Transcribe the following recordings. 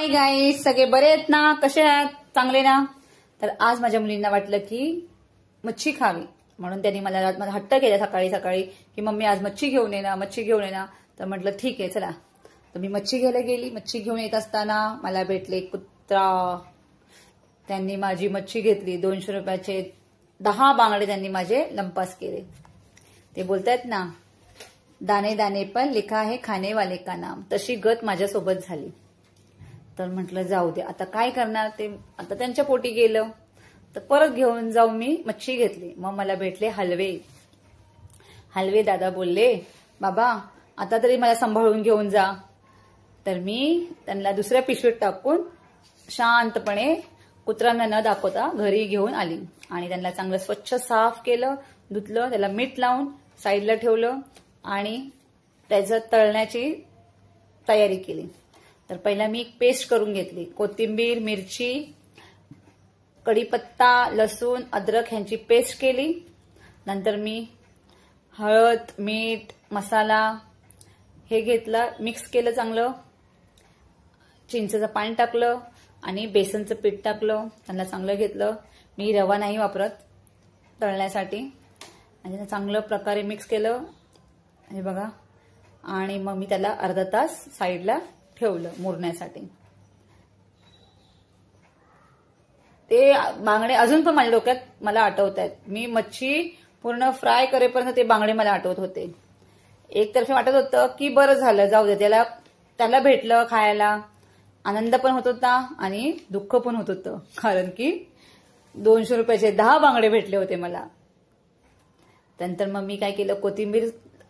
Hi guys, सगळे बरे आहेत ना? कसे आहात? चांगले ना? तर आज माझ्या मुलींना वाटलं की मच्छी खावी, म्हणून त्यांनी मला हट्ट केला सकाळी सकाळी की मम्मी आज मच्छी घेऊन ये ना, मच्छी घेऊन ये ना. तर म्हटलं ठीक आहे चला. तर मी मच्छी घ्यायला गेली. मच्छी घेऊन येत असताना मला भेटले कुत्रा. त्यांनी माझी मच्छी घेतली. 200 रुपयाचे 10 बांगडे त्यांनी माझे लंपास केले. ते बोलतायत ना, दाने दाने पण लिखा है खाने वाले का नाम. तशी गत माझ्यासोबत झाली. तर म्हटलं जाऊ दे, आता काय करणार, ते आता त्यांच्या पोटी गेलं. तर परत घेऊन जाऊन मी मच्छी घेतली. मग मला भेटले हलवे. हलवे दादा बोलले, बाबा आता तरी मला सांभाळून घेऊन जा. तर मी त्यांना दुसऱ्या पिशवीत टाकून शांतपणे कुत्र्यांना न दाखवता घरी घेऊन आली. आणि त्यांना चांगलं स्वच्छ साफ केलं, धुतलं, त्याला मीठ लावून साईडला ठेवलं आणि त्याचं तळण्याची तयारी केली. तर पहिला मी एक पेस्ट करून घेतली. कोथिंबीर, मिरची, कढीपत्ता, लसूण, अद्रक ह्यांची पेस्ट केली. नंतर मी हळद, मीठ, मसाला हे घेतलं, मिक्स केलं चांगलं. चिंचेचं पाणी टाकलं आणि बेसनचं पीठ टाकलं. त्यांना चांगलं घेतलं. मी रवा नाही वापरत तळण्यासाठी. आणि चांगलं प्रकारे मिक्स केलं, हे बघा. आणि मग मी त्याला अर्धा तास साईडला ठेवलं मुरण्यासाठी. ते बांगडे अजून पण माझ्या डोक्यात मला आठवत आहेत. मी मच्छी पूर्ण फ्राय करेपर्यंत ते बांगडे मला आठवत होते. एकतर्फे वाटत होतं की बरं झालं, जाऊ दे, त्याला भेटलं खायला. आनंद पण होत होता आणि दुःख पण होत होतं, कारण की 200 रुपयाचे 10 बांगडे भेटले होते मला. नंतर मग मी काय केलं,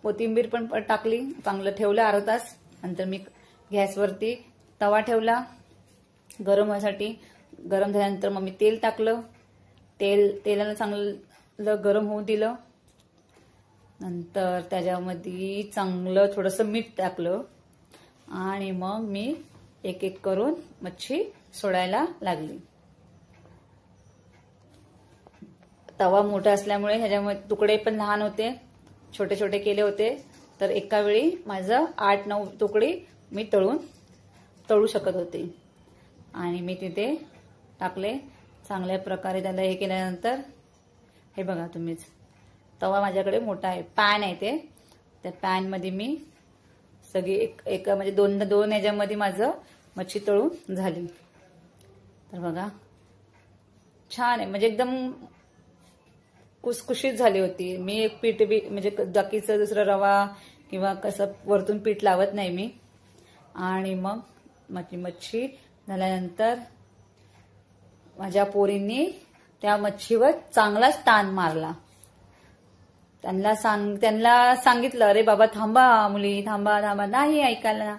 कोथिंबीर पण टाकली, चांगलं ठेवलं अर्धा तास. नंतर मी गॅसवरती तवा ठेवला गरम होण्यासाठी. गरम झाल्यानंतर मग मी तेल टाकलं. तेलाला चांगलं गरम होऊ दिलं. नंतर त्याच्यामध्ये चांगलं थोडंसं मीठ टाकलं आणि मग मी एक एक करून मच्छी सोडायला लागली. तवा मोठा असल्यामुळे ह्याच्यामध्ये तुकडे पण लहान होते, छोटे छोटे केले होते. तर एका वेळी माझं 8-9 तुकडे मी तळू शकत होते. आणि मी तिथे टाकले. चांगल्या प्रकारे त्याला हे केल्यानंतर हे बघा तुम्हीच, तवा माझ्याकडे मोठा आहे, पॅन आहे ते. त्या पॅनमध्ये मी सगळी एक म्हणजे दोन ह्याच्यामध्ये माझं मच्छी तळून झाली. तर बघा छान आहे, म्हणजे एकदम कुसकुशीत झाली होती. मी एक पीठ म्हणजे बाकीचं दुसरं रवा किंवा कसं वरतून पीठ लावत नाही मी. आणि मग माझी मच्छी झाल्यानंतर माझ्या पोरींनी त्या मच्छीवर चांगलाच ताण मारला. त्यांना सांगितलं, अरे बाबा थांबा मुली, थांबा थांबा, नाही ऐकायला.